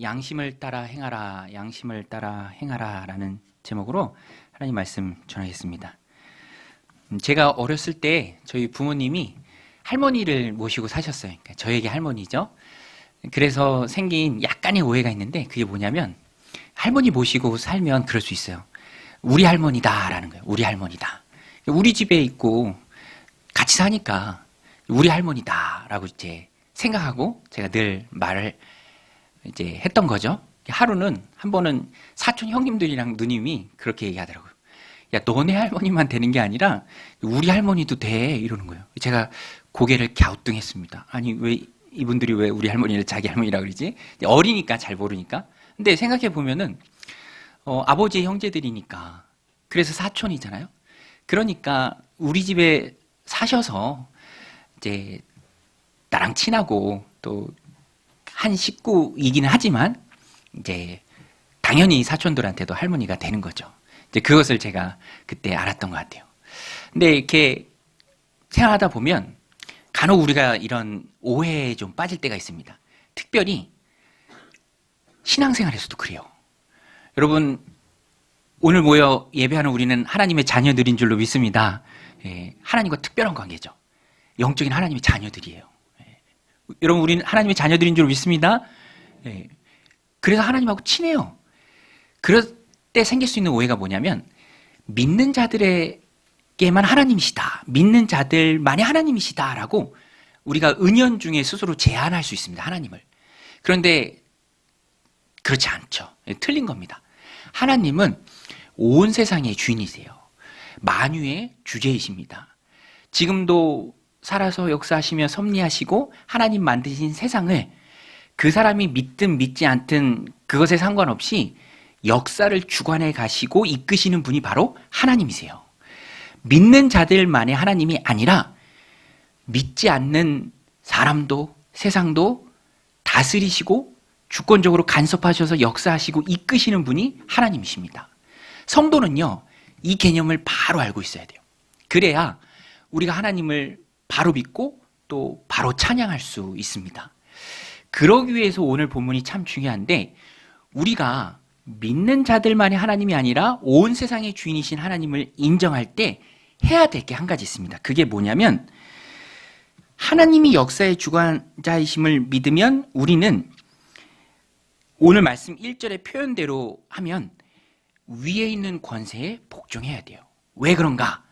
양심을 따라 행하라, 양심을 따라 행하라 라는 제목으로 하나님 말씀 전하겠습니다. 제가 어렸을 때 저희 부모님이 할머니를 모시고 사셨어요. 그러니까 저에게 할머니죠. 그래서 생긴 약간의 오해가 있는데 그게 뭐냐면 할머니 모시고 살면 그럴 수 있어요. 우리 할머니다 라는 거예요. 우리 할머니다. 우리 집에 있고 같이 사니까 우리 할머니다 라고 이제 생각하고 제가 늘 말을 이제 했던 거죠. 하루는 한 번은 사촌 형님들이랑 누님이 그렇게 얘기하더라고요. 야, 너네 할머니만 되는 게 아니라 우리 할머니도 돼 이러는 거예요. 제가 고개를 갸우뚱했습니다. 아니 왜 이분들이 왜 우리 할머니를 자기 할머니라 그러지? 어리니까 잘 모르니까. 근데 생각해 보면은 아버지의 형제들이니까 그래서 사촌이잖아요. 그러니까 우리 집에 사셔서 이제 나랑 친하고 또 한 식구이기는 하지만 이제 당연히 사촌들한테도 할머니가 되는 거죠. 이제 그것을 제가 그때 알았던 것 같아요. 근데 이렇게 생활하다 보면 간혹 우리가 이런 오해에 좀 빠질 때가 있습니다. 특별히 신앙생활에서도 그래요. 여러분 오늘 모여 예배하는 우리는 하나님의 자녀들인 줄로 믿습니다. 하나님과 특별한 관계죠. 영적인 하나님의 자녀들이에요. 여러분 우리는 하나님의 자녀들인 줄로 믿습니다. 그래서 하나님하고 친해요. 그럴 때 생길 수 있는 오해가 뭐냐면 믿는 자들에게만 하나님이시다. 믿는 자들만이 하나님이시다라고 우리가 은연중에 스스로 제한할 수 있습니다. 하나님을. 그런데 그렇지 않죠. 틀린 겁니다. 하나님은 온 세상의 주인이세요. 만유의 주제이십니다. 지금도 살아서 역사하시며 섭리하시고 하나님 만드신 세상을 그 사람이 믿든 믿지 않든 그것에 상관없이 역사를 주관해 가시고 이끄시는 분이 바로 하나님이세요. 믿는 자들만의 하나님이 아니라 믿지 않는 사람도 세상도 다스리시고 주권적으로 간섭하셔서 역사하시고 이끄시는 분이 하나님이십니다. 성도는요, 이 개념을 바로 알고 있어야 돼요. 그래야 우리가 하나님을 바로 믿고 또 바로 찬양할 수 있습니다. 그러기 위해서 오늘 본문이 참 중요한데 우리가 믿는 자들만의 하나님이 아니라 온 세상의 주인이신 하나님을 인정할 때 해야 될 게 한 가지 있습니다. 그게 뭐냐면 하나님이 역사의 주관자이심을 믿으면 우리는 오늘 말씀 1절의 표현대로 하면 위에 있는 권세에 복종해야 돼요. 왜 그런가?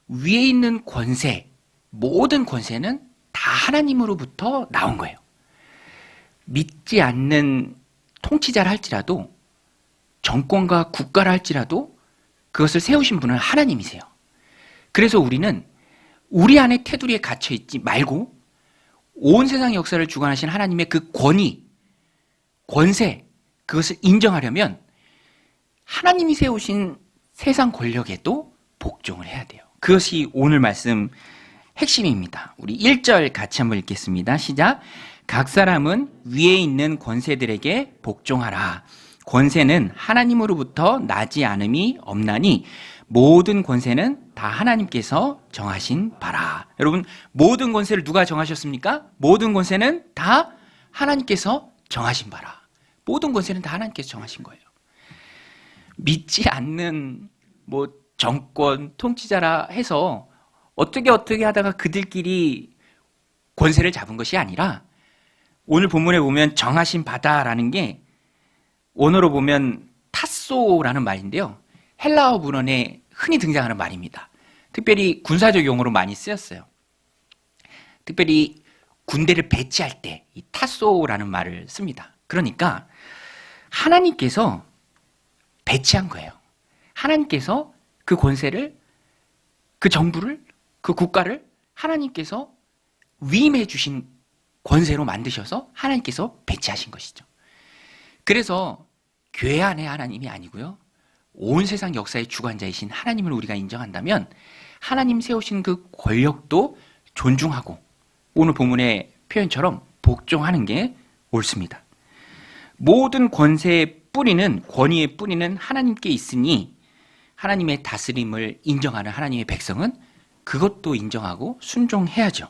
위에 있는 권세, 모든 권세는 다 하나님으로부터 나온 거예요. 믿지 않는 통치자라 할지라도 정권과 국가라 할지라도 그것을 세우신 분은 하나님이세요. 그래서 우리는 우리 안에 테두리에 갇혀 있지 말고 온 세상의 역사를 주관하신 하나님의 그 권위, 권세, 그것을 인정하려면 하나님이 세우신 세상 권력에도 복종을 해야 돼요. 그것이 오늘 말씀 핵심입니다. 우리 1절 같이 한번 읽겠습니다. 시작. 각 사람은 위에 있는 권세들에게 복종하라. 권세는 하나님으로부터 나지 않음이 없나니 모든 권세는 다 하나님께서 정하신 바라. 여러분, 모든 권세를 누가 정하셨습니까? 모든 권세는 다 하나님께서 정하신 바라. 모든 권세는 다 하나님께서 정하신 거예요. 믿지 않는 정권, 통치자라 해서 어떻게 하다가 그들끼리 권세를 잡은 것이 아니라 오늘 본문에 보면 정하신 바다라는 게 원어로 보면 타소라는 말인데요. 헬라어 문헌에 흔히 등장하는 말입니다. 특별히 군사적 용어로 많이 쓰였어요. 특별히 군대를 배치할 때 이 타소라는 말을 씁니다. 그러니까 하나님께서 배치한 거예요. 하나님께서 그 권세를, 그 정부를, 그 국가를 하나님께서 위임해 주신 권세로 만드셔서 하나님께서 배치하신 것이죠. 그래서 교회 안의 하나님이 아니고요. 온 세상 역사의 주관자이신 하나님을 우리가 인정한다면 하나님 세우신 그 권력도 존중하고 오늘 본문의 표현처럼 복종하는 게 옳습니다. 모든 권세의 뿌리는, 권위의 뿌리는 하나님께 있으니 하나님의 다스림을 인정하는 하나님의 백성은 그것도 인정하고 순종해야죠.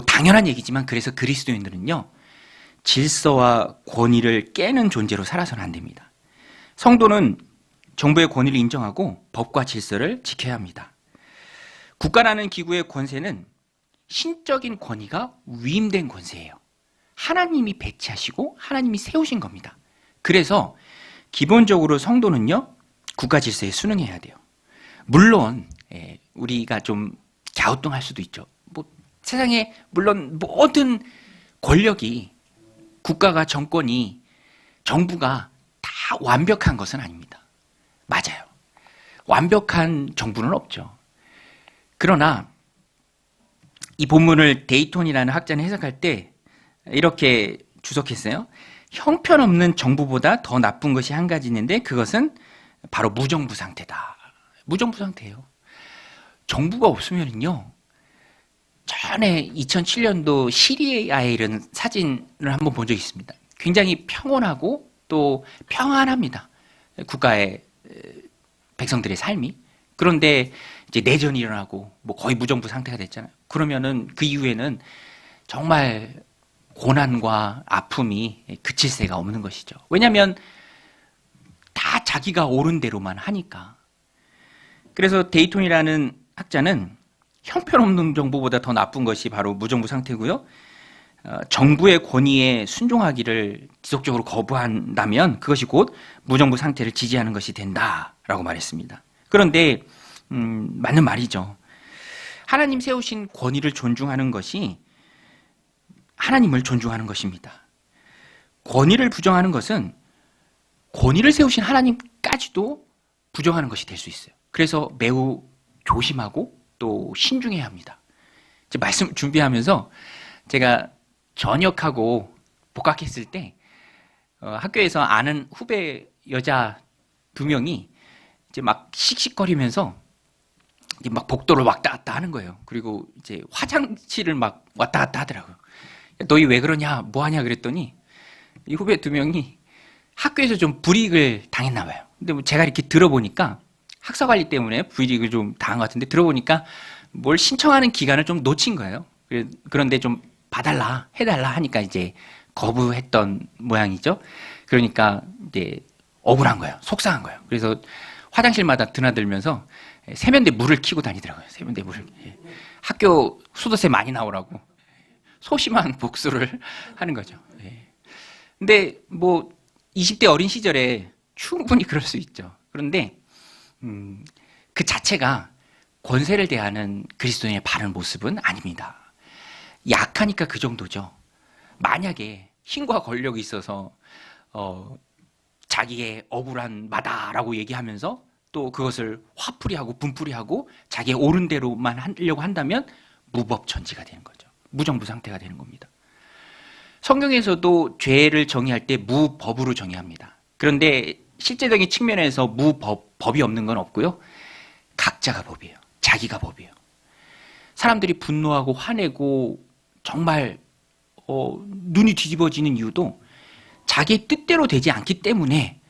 당연한 얘기지만 그래서 그리스도인들은요, 질서와 권위를 깨는 존재로 살아서는 안 됩니다. 성도는 정부의 권위를 인정하고 법과 질서를 지켜야 합니다. 국가라는 기구의 권세는 신적인 권위가 위임된 권세예요. 하나님이 배치하시고 하나님이 세우신 겁니다. 그래서 기본적으로 성도는요, 국가 질서에 순응해야 돼요. 물론 우리가 좀 갸우뚱할 수도 있죠. 세상에 물론 모든 권력이, 국가가, 정권이, 정부가 다 완벽한 것은 아닙니다. 맞아요. 완벽한 정부는 없죠. 그러나 이 본문을 데이톤이라는 학자는 해석할 때 이렇게 주석했어요. 형편없는 정부보다 더 나쁜 것이 한 가지 있는데 그것은 바로 무정부 상태다. 무정부 상태예요. 정부가 없으면요, 전에 2007년도 시리아에 이른 사진을 한번 본 적이 있습니다. 굉장히 평온하고 또 평안합니다. 국가의 백성들의 삶이. 그런데 이제 내전이 일어나고 거의 무정부 상태가 됐잖아요. 그러면은 그 이후에는 정말 고난과 아픔이 그칠 새가 없는 것이죠. 왜냐하면 다 자기가 옳은 대로만 하니까. 그래서 데이톤이라는 학자는 형편없는 정부보다 더 나쁜 것이 바로 무정부 상태고요. 정부의 권위에 순종하기를 지속적으로 거부한다면 그것이 곧 무정부 상태를 지지하는 것이 된다라고 말했습니다. 그런데 맞는 말이죠. 하나님 세우신 권위를 존중하는 것이 하나님을 존중하는 것입니다. 권위를 부정하는 것은 권위를 세우신 하나님까지도 부정하는 것이 될 수 있어요. 그래서 매우 조심하고 또 신중해야 합니다. 이제 말씀 준비하면서 제가 전역하고 복학했을 때 학교에서 아는 후배 여자 2명이 이제 막 씩씩거리면서 이제 막 복도를 왔다 갔다 하는 거예요. 그리고 이제 화장실을 막 왔다 갔다 하더라고요. 너희 왜 그러냐, 뭐 하냐 그랬더니 이 후배 2명이 학교에서 좀 불이익을 당했나 봐요. 근데 제가 이렇게 들어보니까 학사관리 때문에 불이익을 좀 당한 것 같은데, 들어보니까 뭘 신청하는 기간을 좀 놓친 거예요. 그런데 좀 봐달라, 해달라 하니까 이제 거부했던 모양이죠. 그러니까 이제 억울한 거예요. 속상한 거예요. 그래서 화장실마다 드나들면서 세면대 물을 켜고 다니더라고요. 세면대 물을. 학교 수도세 많이 나오라고 소심한 복수를 하는 거죠. 근데 20대 어린 시절에 충분히 그럴 수 있죠. 그런데 그 자체가 권세를 대하는 그리스도인의 바른 모습은 아닙니다. 약하니까 그 정도죠. 만약에 힘과 권력이 있어서 자기의 억울한 마다라고 얘기하면서 또 그것을 화풀이하고 분풀이하고 자기의 옳은 대로만 하려고 한다면 무법천지가 되는 거죠. 무정부 상태가 되는 겁니다. 성경에서도 죄를 정의할 때 무법으로 정의합니다. 그런데 실제적인 측면에서 법이 없는 건 없고요. 각자가 법이에요. 자기가 법이에요. 사람들이 분노하고 화내고 정말 눈이 뒤집어지는 이유도 자기의 뜻대로 되지 않기 때문에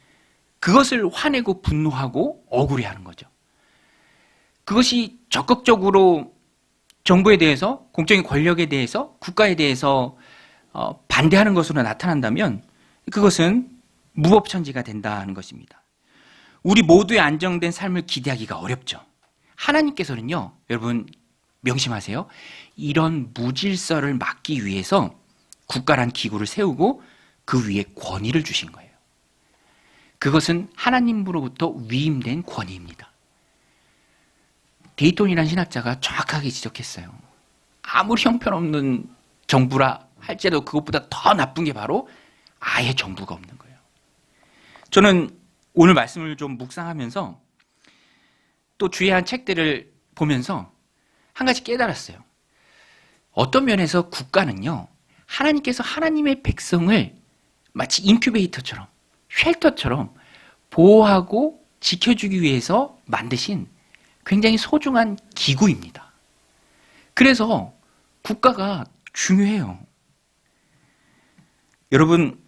그것을 화내고 분노하고 억울해하는 거죠. 그것이 적극적으로 정부에 대해서, 공적인 권력에 대해서, 국가에 대해서 반대하는 것으로 나타난다면 그것은 무법천지가 된다는 것입니다. 우리 모두의 안정된 삶을 기대하기가 어렵죠. 하나님께서는요, 여러분 명심하세요. 이런 무질서를 막기 위해서 국가란 기구를 세우고 그 위에 권위를 주신 거예요. 그것은 하나님으로부터 위임된 권위입니다. 데이톤이라는 신학자가 정확하게 지적했어요. 아무리 형편없는 정부라 할지라도 그것보다 더 나쁜 게 바로 아예 정부가 없는 거예요. 저는 오늘 말씀을 좀 묵상하면서 또 주의한 책들을 보면서 한 가지 깨달았어요. 어떤 면에서 국가는요, 하나님께서 하나님의 백성을 마치 인큐베이터처럼, 쉘터처럼 보호하고 지켜주기 위해서 만드신 굉장히 소중한 기구입니다. 그래서 국가가 중요해요. 여러분,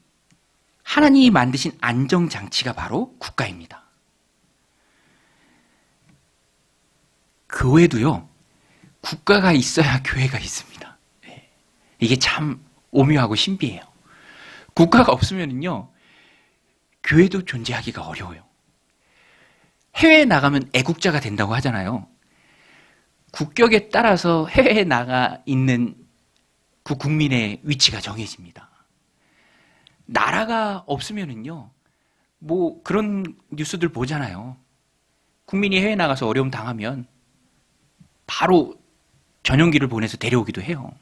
하나님이 만드신 안정장치가 바로 국가입니다. 교회도요, 국가가 있어야 교회가 있습니다. 이게 참 오묘하고 신비해요. 국가가 없으면요, 교회도 존재하기가 어려워요. 해외에 나가면 애국자가 된다고 하잖아요. 국격에 따라서 해외에 나가 있는 그 국민의 위치가 정해집니다. 나라가 없으면은요, 뭐 그런 뉴스들 보잖아요. 국민이 해외 나가서 어려움 당하면 바로 전용기를 보내서 데려오기도 해요.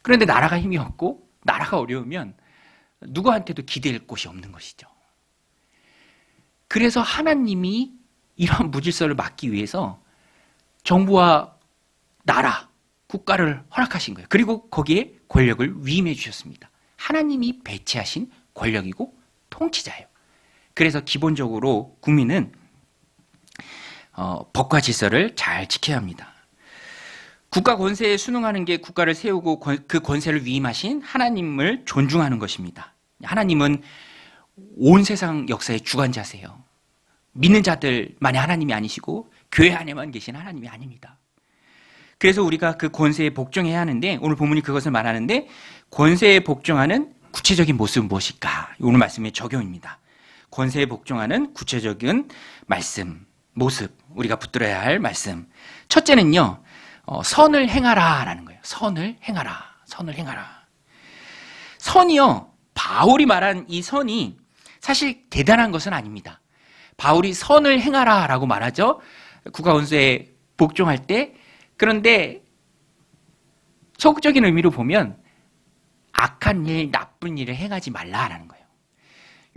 그런데 나라가 힘이 없고 나라가 어려우면 누구한테도 기댈 곳이 없는 것이죠. 그래서 하나님이 이러한 무질서를 막기 위해서 정부와 나라, 국가를 허락하신 거예요. 그리고 거기에 권력을 위임해 주셨습니다. 하나님이 배치하신 권력이고 통치자예요. 그래서 기본적으로 국민은 법과 질서를 잘 지켜야 합니다. 국가 권세에 순응하는 게 국가를 세우고 그 권세를 위임하신 하나님을 존중하는 것입니다. 하나님은 온 세상 역사의 주관자세요. 믿는 자들만이 하나님이 아니시고 교회 안에만 계신 하나님이 아닙니다. 그래서 우리가 그 권세에 복종해야 하는데, 오늘 본문이 그것을 말하는데, 권세에 복종하는 구체적인 모습은 무엇일까? 오늘 말씀의 적용입니다. 권세에 복종하는 구체적인 말씀, 모습, 우리가 붙들어야 할 말씀. 첫째는요, 선을 행하라 라는 거예요. 선을 행하라. 선을 행하라. 선이요, 바울이 말한 이 선이 사실 대단한 것은 아닙니다. 바울이 선을 행하라 라고 말하죠. 국가 권세에 복종할 때. 그런데 소극적인 의미로 보면 악한 일, 나쁜 일을 행하지 말라라는 거예요.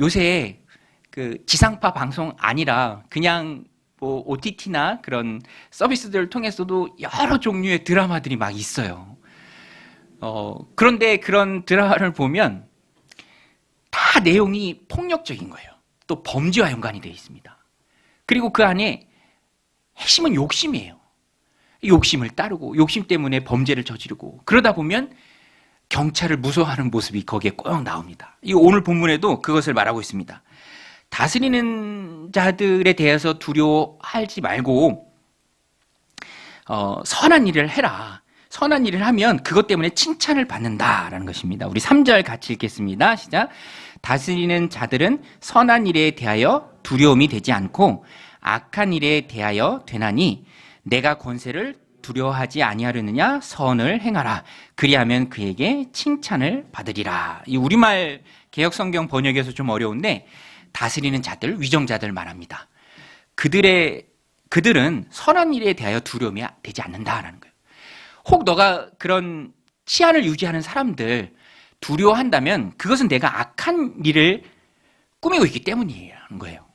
요새 그 지상파 방송 아니라 그냥 뭐 OTT나 그런 서비스들을 통해서도 여러 종류의 드라마들이 막 있어요. 그런데 그런 드라마를 보면 다 내용이 폭력적인 거예요. 또 범죄와 연관이 되어 있습니다. 그리고 그 안에 핵심은 욕심이에요. 욕심을 따르고 욕심 때문에 범죄를 저지르고, 그러다 보면 경찰을 무서워하는 모습이 거기에 꼭 나옵니다. 이 오늘 본문에도 그것을 말하고 있습니다. 다스리는 자들에 대해서 두려워하지 말고 선한 일을 해라. 선한 일을 하면 그것 때문에 칭찬을 받는다라는 것입니다. 우리 3절 같이 읽겠습니다. 시작. 다스리는 자들은 선한 일에 대하여 두려움이 되지 않고 악한 일에 대하여 되나니 내가 권세를 두려워하지 아니하려느냐? 선을 행하라. 그리하면 그에게 칭찬을 받으리라. 이 우리말 개역성경 번역에서 좀 어려운데, 다스리는 자들, 위정자들 말합니다. 그들은 선한 일에 대하여 두려움이 되지 않는다라는 거예요. 혹 너가 그런 치안을 유지하는 사람들 두려워한다면 그것은 내가 악한 일을 꾸미고 있기 때문이라는 거예요.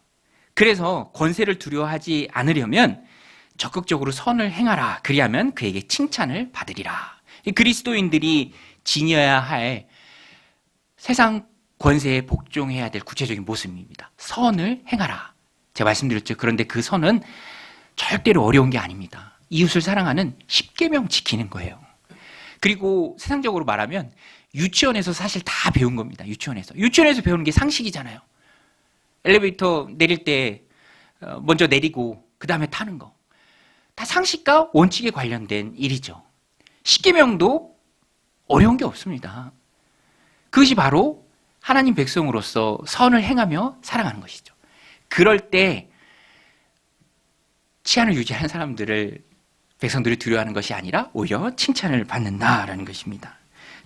그래서 권세를 두려워하지 않으려면 적극적으로 선을 행하라. 그리하면 그에게 칭찬을 받으리라. 그리스도인들이 지녀야 할 세상 권세에 복종해야 될 구체적인 모습입니다. 선을 행하라. 제가 말씀드렸죠. 그런데 그 선은 절대로 어려운 게 아닙니다. 이웃을 사랑하는 10계명 지키는 거예요. 그리고 세상적으로 말하면 유치원에서 사실 다 배운 겁니다. 유치원에서 배우는 게 상식이잖아요. 엘리베이터 내릴 때 먼저 내리고 그 다음에 타는 거. 다 상식과 원칙에 관련된 일이죠. 10계명도 어려운 게 없습니다. 그것이 바로 하나님 백성으로서 선을 행하며 살아가는 것이죠. 그럴 때 치안을 유지하는 백성들이 두려워하는 것이 아니라 오히려 칭찬을 받는다라는 것입니다.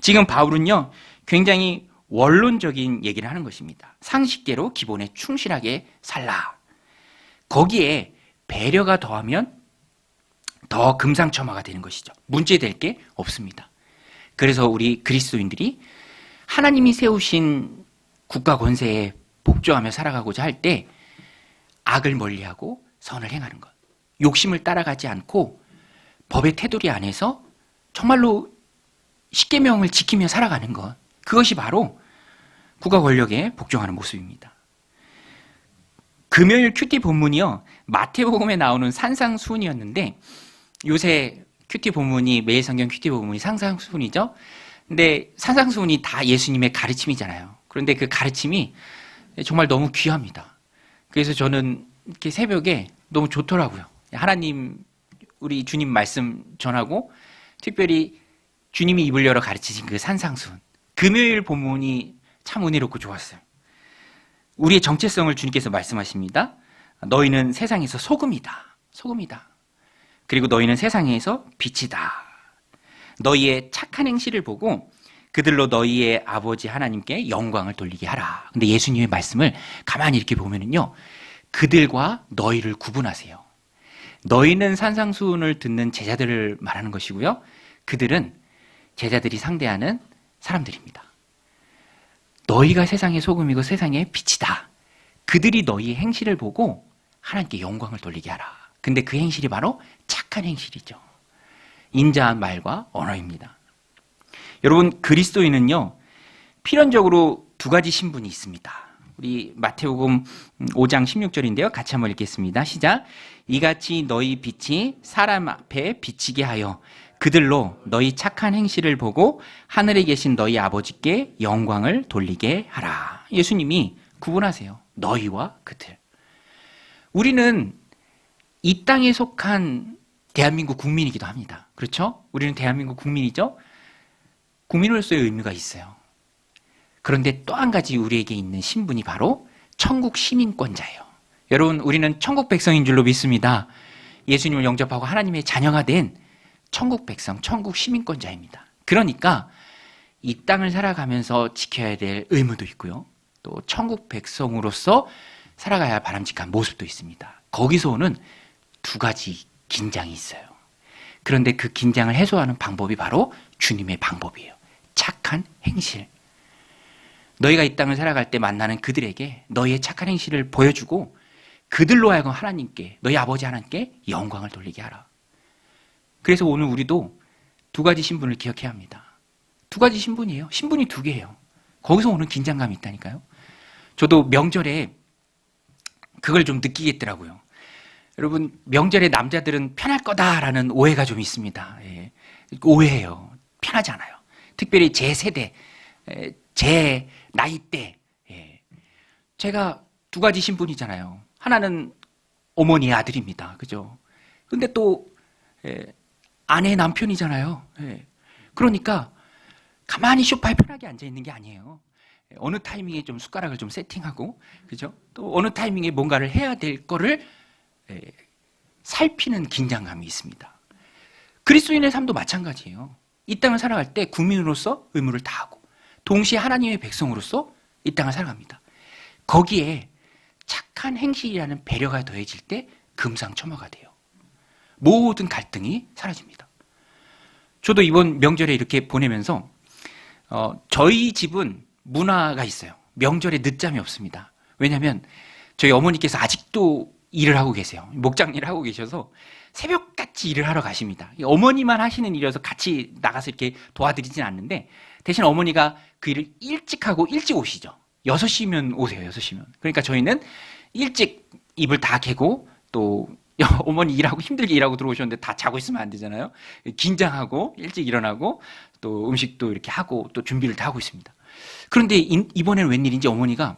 지금 바울은요, 굉장히 원론적인 얘기를 하는 것입니다. 상식대로 기본에 충실하게 살라. 거기에 배려가 더하면 더 금상첨화가 되는 것이죠. 문제될 게 없습니다. 그래서 우리 그리스도인들이 하나님이 세우신 국가 권세에 복종하며 살아가고자 할 때 악을 멀리하고 선을 행하는 것, 욕심을 따라가지 않고 법의 테두리 안에서 정말로 십계명을 지키며 살아가는 것, 그것이 바로 국가 권력에 복종하는 모습입니다. 금요일 큐티 본문이요, 마태복음에 나오는 산상수훈이었는데, 요새 큐티 본문이, 매일 성경 큐티 본문이 산상수훈이죠. 근데 산상수훈이 다 예수님의 가르침이잖아요. 그런데 그 가르침이 정말 너무 귀합니다. 그래서 저는 이렇게 새벽에 너무 좋더라고요. 하나님, 우리 주님 말씀 전하고, 특별히 주님이 입을 열어 가르치신 그 산상수훈. 금요일 본문이 참 은혜롭고 좋았어요. 우리의 정체성을 주님께서 말씀하십니다. 너희는 세상에서 소금이다. 소금이다. 그리고 너희는 세상에서 빛이다. 너희의 착한 행실을 보고 그들로 너희의 아버지 하나님께 영광을 돌리게 하라. 근데 예수님의 말씀을 가만히 이렇게 보면은요, 그들과 너희를 구분하세요. 너희는 산상수훈을 듣는 제자들을 말하는 것이고요, 그들은 제자들이 상대하는 사람들입니다. 너희가 세상의 소금이고 세상의 빛이다. 그들이 너희의 행실을 보고 하나님께 영광을 돌리게 하라. 근데 그 행실이 바로 착한 행실이죠. 인자한 말과 언어입니다. 여러분, 그리스도인은요, 필연적으로 두 가지 신분이 있습니다. 우리 마태복음 5장 16절인데요. 같이 한번 읽겠습니다. 시작. 이같이 너희 빛이 사람 앞에 비치게 하여 그들로 너희 착한 행실을 보고 하늘에 계신 너희 아버지께 영광을 돌리게 하라. 예수님이 구분하세요. 너희와 그들. 우리는 이 땅에 속한 대한민국 국민이기도 합니다. 그렇죠? 우리는 대한민국 국민이죠? 국민으로서의 의미가 있어요. 그런데 또 한 가지 우리에게 있는 신분이 바로 천국 시민권자예요. 여러분, 우리는 천국 백성인 줄로 믿습니다. 예수님을 영접하고 하나님의 자녀가 된 천국 백성, 천국 시민권자입니다. 그러니까 이 땅을 살아가면서 지켜야 될 의무도 있고요, 또 천국 백성으로서 살아가야 할 바람직한 모습도 있습니다. 거기서 오는 두 가지 긴장이 있어요. 그런데 그 긴장을 해소하는 방법이 바로 주님의 방법이에요. 착한 행실. 너희가 이 땅을 살아갈 때 만나는 그들에게 너희의 착한 행실을 보여주고 그들로 하여금 하나님께, 너희 아버지 하나님께 영광을 돌리게 하라. 그래서 오늘 우리도 두 가지 신분을 기억해야 합니다. 두 가지 신분이에요. 신분이 두 개예요. 거기서 오는 긴장감이 있다니까요. 저도 명절에 그걸 좀 느끼겠더라고요. 여러분, 명절에 남자들은 편할 거다라는 오해가 좀 있습니다. 예. 오해예요. 편하지 않아요. 특별히 제 세대, 제 나이대. 예. 제가 두 가지 신분이잖아요. 하나는 어머니의 아들입니다. 그죠? 근데 또 아내의 남편이잖아요. 예. 그러니까 가만히 소파에 편하게 앉아 있는 게 아니에요. 어느 타이밍에 좀 숟가락을 좀 세팅하고, 그죠? 또 어느 타이밍에 뭔가를 해야 될 거를 살피는 긴장감이 있습니다. 그리스도인의 삶도 마찬가지예요. 이 땅을 살아갈 때 국민으로서 의무를 다하고 동시에 하나님의 백성으로서 이 땅을 살아갑니다. 거기에 착한 행실이라는 배려가 더해질 때 금상첨화가 돼요. 모든 갈등이 사라집니다. 저도 이번 명절에 이렇게 보내면서 저희 집은 문화가 있어요. 명절에 늦잠이 없습니다. 왜냐하면 저희 어머니께서 아직도 일을 하고 계세요. 목장 일을 하고 계셔서 새벽같이 일을 하러 가십니다. 어머니만 하시는 일이어서 같이 나가서 이렇게 도와드리진 않는데, 대신 어머니가 그 일을 일찍 하고 일찍 오시죠. 6시면 오세요. 6시면. 그러니까 저희는 일찍 이불 다 개고, 또 어머니 일하고 힘들게 일하고 들어오셨는데 다 자고 있으면 안 되잖아요. 긴장하고 일찍 일어나고 또 음식도 이렇게 하고 또 준비를 다 하고 있습니다. 그런데 이번에는 웬일인지 어머니가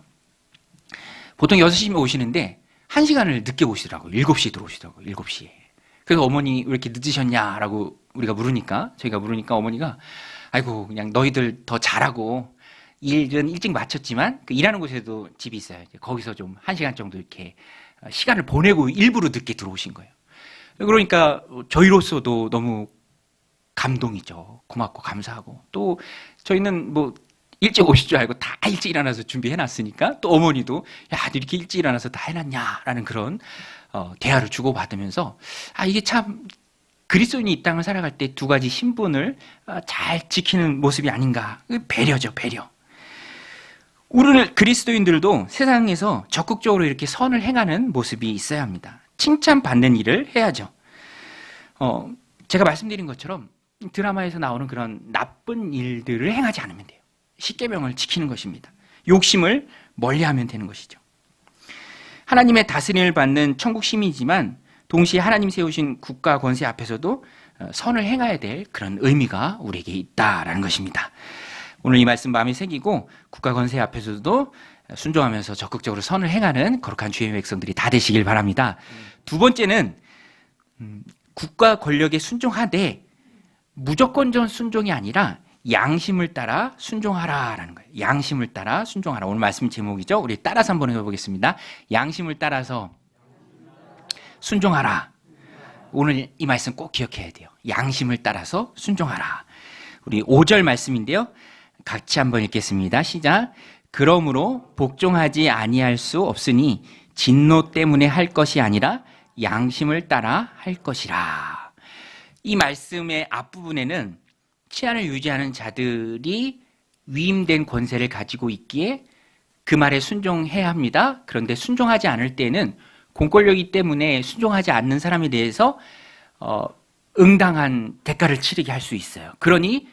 보통 6시면 오시는데 1시간을 늦게 오시더라고요. 7시에 들어오시더라고요. 7시에. 그래서 어머니 왜 이렇게 늦으셨냐라고 저희가 물으니까 어머니가 아이고, 그냥 너희들 더 잘하고 일은 일찍 마쳤지만 그 일하는 곳에도 집이 있어요. 거기서 좀 1시간 정도 이렇게 시간을 보내고 일부러 늦게 들어오신 거예요. 그러니까 저희로서도 너무 감동이죠. 고맙고 감사하고, 또 저희는 뭐 일찍 오실 줄 알고 다 일찍 일어나서 준비해놨으니까 또 어머니도 야, 너 이렇게 일찍 일어나서 다 해놨냐라는 그런 대화를 주고받으면서 이게 참 그리스도인이 이 땅을 살아갈 때 두 가지 신분을 잘 지키는 모습이 아닌가. 배려죠, 배려. 우리 그리스도인들도 세상에서 적극적으로 이렇게 선을 행하는 모습이 있어야 합니다. 칭찬받는 일을 해야죠. 제가 말씀드린 것처럼 드라마에서 나오는 그런 나쁜 일들을 행하지 않으면 돼요. 십계명을 지키는 것입니다. 욕심을 멀리하면 되는 것이죠. 하나님의 다스림을 받는 천국 시민이지만 동시에 하나님 세우신 국가 권세 앞에서도 선을 행해야 될 그런 의미가 우리에게 있다라는 것입니다. 오늘 이 말씀 마음에 새기고 국가 권세 앞에서도 순종하면서 적극적으로 선을 행하는 거룩한 주의 백성들이 다 되시길 바랍니다. 두 번째는 국가 권력에 순종하되 무조건적 순종이 아니라 양심을 따라 순종하라라는 거예요. 양심을 따라 순종하라. 오늘 말씀 제목이죠. 우리 따라서 한번 해보겠습니다. 양심을 따라서 순종하라. 오늘 이 말씀 꼭 기억해야 돼요. 양심을 따라서 순종하라. 우리 5절 말씀인데요. 같이 한번 읽겠습니다. 시작. 그러므로 복종하지 아니할 수 없으니 진노 때문에 할 것이 아니라 양심을 따라 할 것이라. 이 말씀의 앞부분에는 치안을 유지하는 자들이 위임된 권세를 가지고 있기에 그 말에 순종해야 합니다. 그런데 순종하지 않을 때는 공권력이기 때문에 순종하지 않는 사람에 대해서 응당한 대가를 치르게 할 수 있어요. 그러니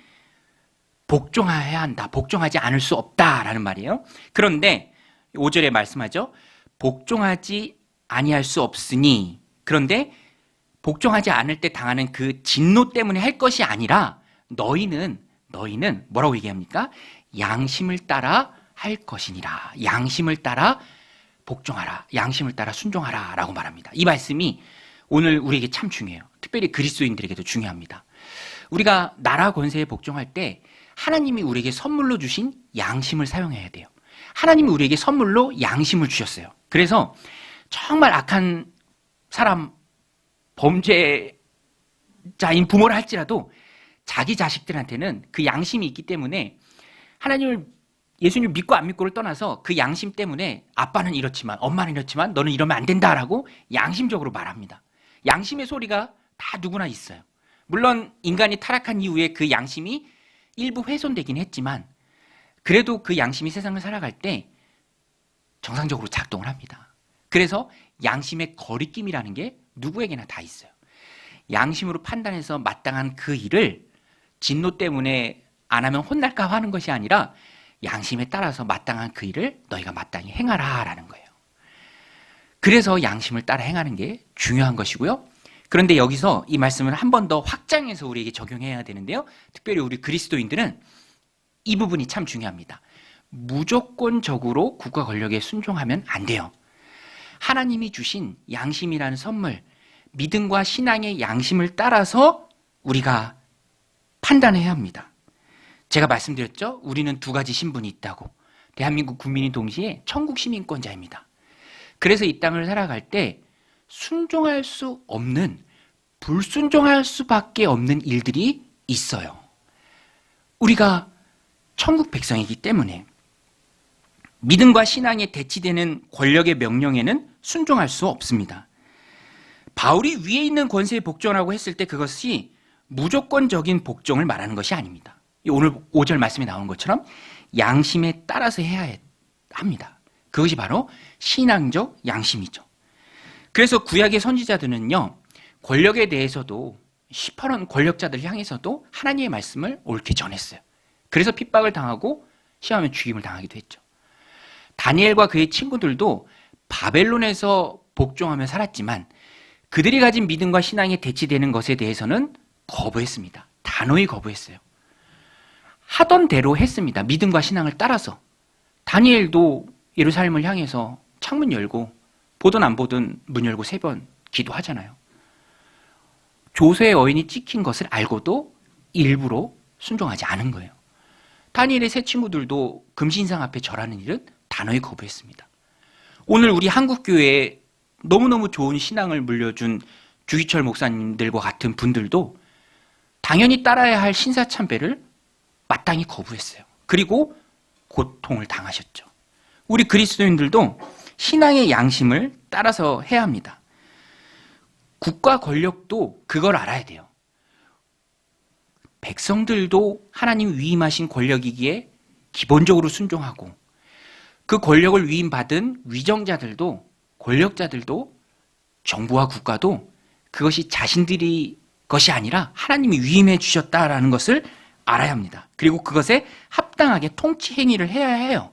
복종해야 한다. 복종하지 않을 수 없다라는 말이에요. 그런데 5절에 말씀하죠. 복종하지 아니할 수 없으니, 그런데 복종하지 않을 때 당하는 그 진노 때문에 할 것이 아니라 너희는 뭐라고 얘기합니까? 양심을 따라 할 것이니라. 양심을 따라 복종하라. 양심을 따라 순종하라 라고 말합니다. 이 말씀이 오늘 우리에게 참 중요해요. 특별히 그리스도인들에게도 중요합니다. 우리가 나라 권세에 복종할 때 하나님이 우리에게 선물로 주신 양심을 사용해야 돼요. 하나님이 우리에게 선물로 양심을 주셨어요. 그래서 정말 악한 사람, 범죄자인 부모를 할지라도 자기 자식들한테는 그 양심이 있기 때문에 예수님을 믿고 안 믿고를 떠나서 그 양심 때문에 아빠는 이렇지만 엄마는 이렇지만 너는 이러면 안 된다라고 양심적으로 말합니다. 양심의 소리가 다 누구나 있어요. 물론 인간이 타락한 이후에 그 양심이 일부 훼손되긴 했지만 그래도 그 양심이 세상을 살아갈 때 정상적으로 작동을 합니다. 그래서 양심의 거리낌이라는 게 누구에게나 다 있어요. 양심으로 판단해서 마땅한 그 일을 진노 때문에 안 하면 혼날까 하는 것이 아니라 양심에 따라서 마땅한 그 일을 너희가 마땅히 행하라 라는 거예요. 그래서 양심을 따라 행하는 게 중요한 것이고요. 그런데 여기서 이 말씀을 한 번 더 확장해서 우리에게 적용해야 되는데요. 특별히 우리 그리스도인들은 이 부분이 참 중요합니다. 무조건적으로 국가 권력에 순종하면 안 돼요. 하나님이 주신 양심이라는 선물, 믿음과 신앙의 양심을 따라서 우리가 판단해야 합니다. 제가 말씀드렸죠? 우리는 두 가지 신분이 있다고. 대한민국 국민이 동시에 천국 시민권자입니다. 그래서 이 땅을 살아갈 때 순종할 수 없는, 불순종할 수밖에 없는 일들이 있어요. 우리가 천국 백성이기 때문에 믿음과 신앙에 대치되는 권력의 명령에는 순종할 수 없습니다. 바울이 위에 있는 권세에 복종하라고 했을 때 그것이 무조건적인 복종을 말하는 것이 아닙니다. 오늘 5절 말씀에 나온 것처럼 양심에 따라서 해야 합니다. 그것이 바로 신앙적 양심이죠. 그래서 구약의 선지자들은요, 권력에 대해서도 시퍼런 권력자들 향해서도 하나님의 말씀을 옳게 전했어요. 그래서 핍박을 당하고 시험하면 죽임을 당하기도 했죠. 다니엘과 그의 친구들도 바벨론에서 복종하며 살았지만 그들이 가진 믿음과 신앙에 대치되는 것에 대해서는 거부했습니다. 단호히 거부했어요. 하던 대로 했습니다. 믿음과 신앙을 따라서. 다니엘도 예루살렘을 향해서 창문 열고 보든 안 보든 문 열고 3번 기도하잖아요. 조세의 어인이 찍힌 것을 알고도 일부러 순종하지 않은 거예요. 다니엘의 세 친구들도 금신상 앞에 절하는 일은 단호히 거부했습니다. 오늘 우리 한국교회에 너무너무 좋은 신앙을 물려준 주기철 목사님들과 같은 분들도 당연히 따라야 할 신사참배를 마땅히 거부했어요. 그리고 고통을 당하셨죠. 우리 그리스도인들도 신앙의 양심을 따라서 해야 합니다. 국가 권력도 그걸 알아야 돼요. 백성들도 하나님 위임하신 권력이기에 기본적으로 순종하고 그 권력을 위임받은 위정자들도 권력자들도 정부와 국가도 그것이 자신들이 것이 아니라 하나님이 위임해 주셨다라는 것을 알아야 합니다. 그리고 그것에 합당하게 통치 행위를 해야 해요.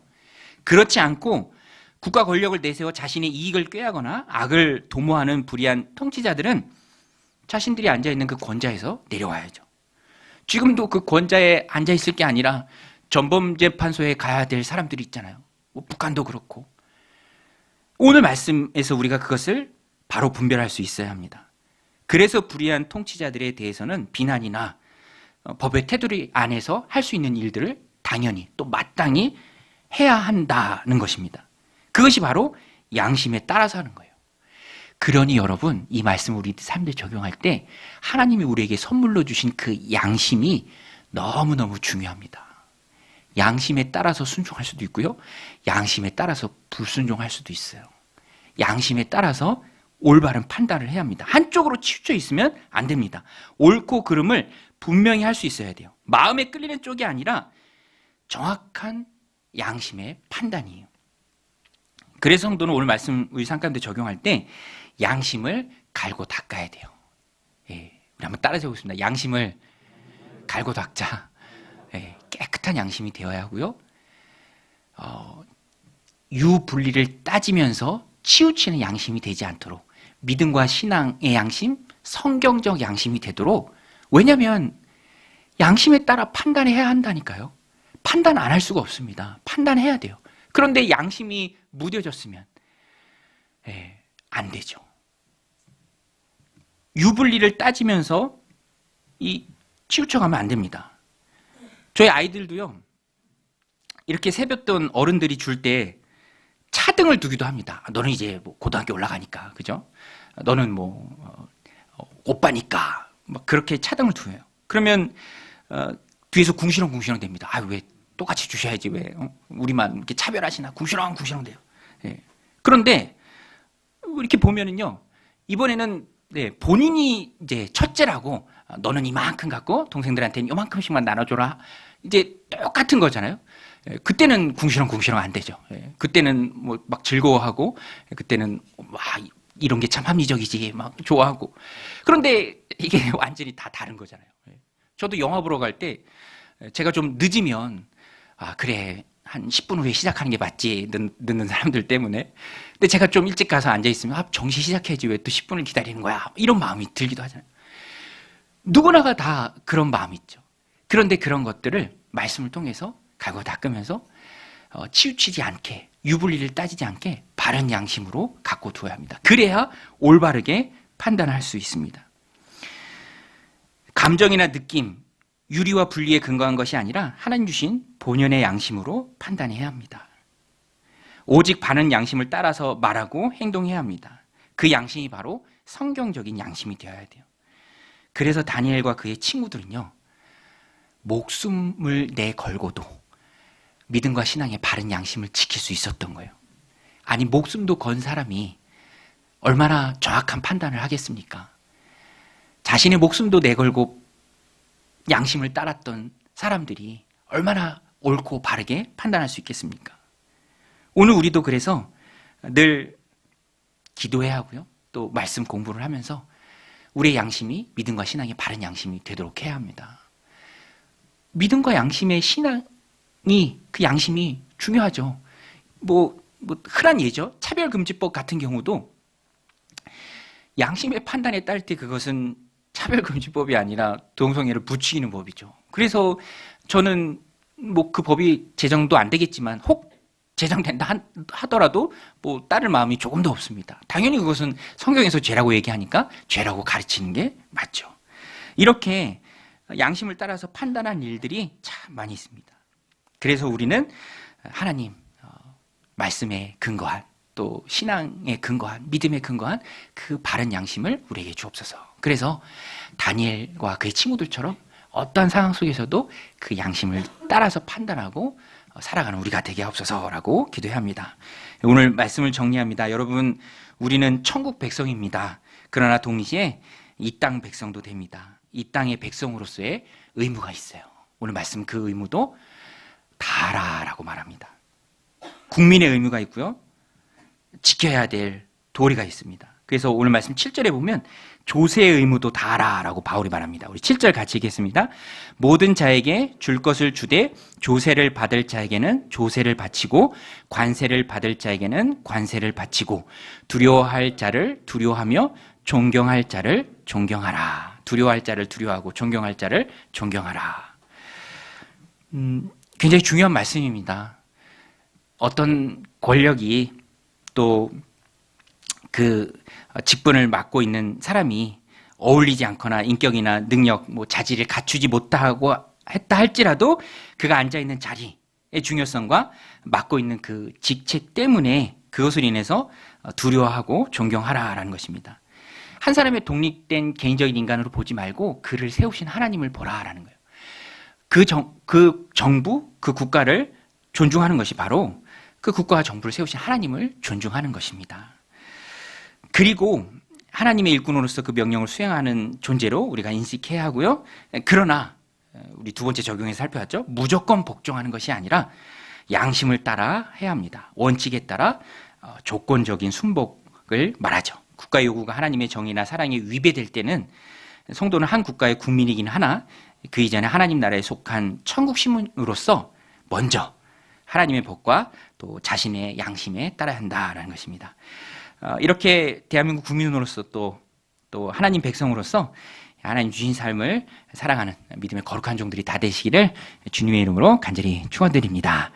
그렇지 않고 국가 권력을 내세워 자신의 이익을 꾀하거나 악을 도모하는 불의한 통치자들은 자신들이 앉아있는 그 권좌에서 내려와야죠. 지금도 그 권좌에 앉아있을 게 아니라 전범재판소에 가야 될 사람들이 있잖아요. 북한도 그렇고. 오늘 말씀에서 우리가 그것을 바로 분별할 수 있어야 합니다. 그래서 불의한 통치자들에 대해서는 비난이나 법의 테두리 안에서 할 수 있는 일들을 당연히 또 마땅히 해야 한다는 것입니다. 그것이 바로 양심에 따라서 하는 거예요. 그러니 여러분, 이 말씀을 우리 삶에 적용할 때 하나님이 우리에게 선물로 주신 그 양심이 너무너무 중요합니다. 양심에 따라서 순종할 수도 있고요. 양심에 따라서 불순종할 수도 있어요. 양심에 따라서 올바른 판단을 해야 합니다. 한쪽으로 치우쳐 있으면 안 됩니다. 옳고 그름을 분명히 할 수 있어야 돼요. 마음에 끌리는 쪽이 아니라 정확한 양심의 판단이에요. 그래서 성도는 오늘 말씀 우리 삶 가운데 적용할 때 양심을 갈고 닦아야 돼요. 예, 우리 한번 따라해 보겠습니다. 양심을 갈고 닦자. 예, 깨끗한 양심이 되어야 하고요. 유분리를 따지면서 치우치는 양심이 되지 않도록 믿음과 신앙의 양심, 성경적 양심이 되도록, 왜냐하면 양심에 따라 판단해야 한다니까요. 판단 안 할 수가 없습니다. 판단해야 돼요. 그런데 양심이 무뎌졌으면 안 되죠. 유불리를 따지면서 치우쳐가면 안 됩니다. 저희 아이들도요, 이렇게 세뱃돈 어른들이 줄 때 차등을 두기도 합니다. 너는 이제 뭐 고등학교 올라가니까, 그죠? 너는 뭐 오빠니까, 막 그렇게 차등을 두어요. 그러면 뒤에서 궁시렁궁시렁 됩니다. 아, 왜 똑같이 주셔야지, 왜 우리만 이렇게 차별하시나? 궁시렁궁시렁 돼요. 예. 그런데 이렇게 보면은요, 이번에는 본인이 이제 첫째라고, 너는 이만큼 갖고 동생들한테는 이만큼씩만 나눠줘라. 이제 똑같은 거잖아요. 그때는 궁시렁궁시렁 안 되죠. 그때는 뭐 막 즐거워하고, 그때는 와, 이런 게 참 합리적이지, 막 좋아하고. 그런데 이게 완전히 다 다른 거잖아요. 저도 영화 보러 갈 때 제가 좀 늦으면, 아, 그래, 한 10분 후에 시작하는 게 맞지, 늦는 사람들 때문에. 근데 제가 좀 일찍 가서 앉아있으면, 아, 정시 시작해야지, 왜 또 10분을 기다리는 거야, 이런 마음이 들기도 하잖아요. 누구나가 다 그런 마음이 있죠. 그런데 그런 것들을 말씀을 통해서 갈고 닦으면서 치우치지 않게, 유불리를 따지지 않게 바른 양심으로 갖고 두어야 합니다. 그래야 올바르게 판단할 수 있습니다. 감정이나 느낌, 유리와 분리에 근거한 것이 아니라 하나님 주신 본연의 양심으로 판단해야 합니다. 오직 바른 양심을 따라서 말하고 행동해야 합니다. 그 양심이 바로 성경적인 양심이 되어야 돼요. 그래서 다니엘과 그의 친구들은요, 목숨을 내걸고도 믿음과 신앙의 바른 양심을 지킬 수 있었던 거예요. 아니, 목숨도 건 사람이 얼마나 정확한 판단을 하겠습니까? 자신의 목숨도 내걸고 양심을 따랐던 사람들이 얼마나 옳고 바르게 판단할 수 있겠습니까? 오늘 우리도 그래서 늘 기도해야 하고요, 또 말씀 공부를 하면서 우리의 양심이 믿음과 신앙의 바른 양심이 되도록 해야 합니다. 믿음과 양심의 신앙이, 그 양심이 중요하죠. 뭐 흔한 예죠. 차별금지법 같은 경우도 양심의 판단에 따를 때 그것은 차별금지법이 아니라 동성애를 부추기는 법이죠. 그래서 저는 뭐 그 법이 제정도 안 되겠지만, 혹 제정된다 하더라도 뭐 따를 마음이 조금도 없습니다. 당연히 그것은 성경에서 죄라고 얘기하니까 죄라고 가르치는 게 맞죠. 이렇게 양심을 따라서 판단한 일들이 참 많이 있습니다. 그래서 우리는 하나님 말씀에 근거한, 또 신앙에 근거한, 믿음에 근거한 그 바른 양심을 우리에게 주옵소서. 그래서 다니엘과 그의 친구들처럼 어떠한 상황 속에서도 그 양심을 따라서 판단하고 살아가는 우리가 되게 하옵소서라고 기도해야 합니다. 오늘 말씀을 정리합니다. 여러분, 우리는 천국 백성입니다. 그러나 동시에 이 땅 백성도 됩니다. 이 땅의 백성으로서의 의무가 있어요. 오늘 말씀 그 의무도 다하라라고 말합니다. 국민의 의무가 있고요, 지켜야 될 도리가 있습니다. 그래서 오늘 말씀 7절에 보면 조세의 의무도 다하라라고 바울이 말합니다. 우리 7절 같이 읽겠습니다. 모든 자에게 줄 것을 주되 조세를 받을 자에게는 조세를 바치고 관세를 받을 자에게는 관세를 바치고 두려워할 자를 두려워하며 존경할 자를 존경하라. 두려워할 자를 두려워하고 존경할 자를 존경하라. 굉장히 중요한 말씀입니다. 어떤 권력이, 또 그 직분을 맡고 있는 사람이 어울리지 않거나 인격이나 능력, 자질을 갖추지 못하고 했다 할지라도 그가 앉아있는 자리의 중요성과 맡고 있는 그 직책 때문에 그것을 인해서 두려워하고 존경하라라는 것입니다. 한 사람의 독립된 개인적인 인간으로 보지 말고 그를 세우신 하나님을 보라라는 거예요. 그 정부, 그 국가를 존중하는 것이 바로 그 국가와 정부를 세우신 하나님을 존중하는 것입니다. 그리고 하나님의 일꾼으로서 그 명령을 수행하는 존재로 우리가 인식해야 하고요. 그러나 우리 두 번째 적용해서 살펴봤죠. 무조건 복종하는 것이 아니라 양심을 따라 해야 합니다. 원칙에 따라 조건적인 순복을 말하죠. 국가 요구가 하나님의 정의나 사랑에 위배될 때는 성도는 한 국가의 국민이긴 하나 그 이전에 하나님 나라에 속한 천국 시민으로서 먼저 하나님의 법과 또 자신의 양심에 따라야 한다라는 것입니다. 이렇게 대한민국 국민으로서 또 하나님 백성으로서 하나님 주신 삶을 살아가는 믿음의 거룩한 종들이 다 되시기를 주님의 이름으로 간절히 축원드립니다.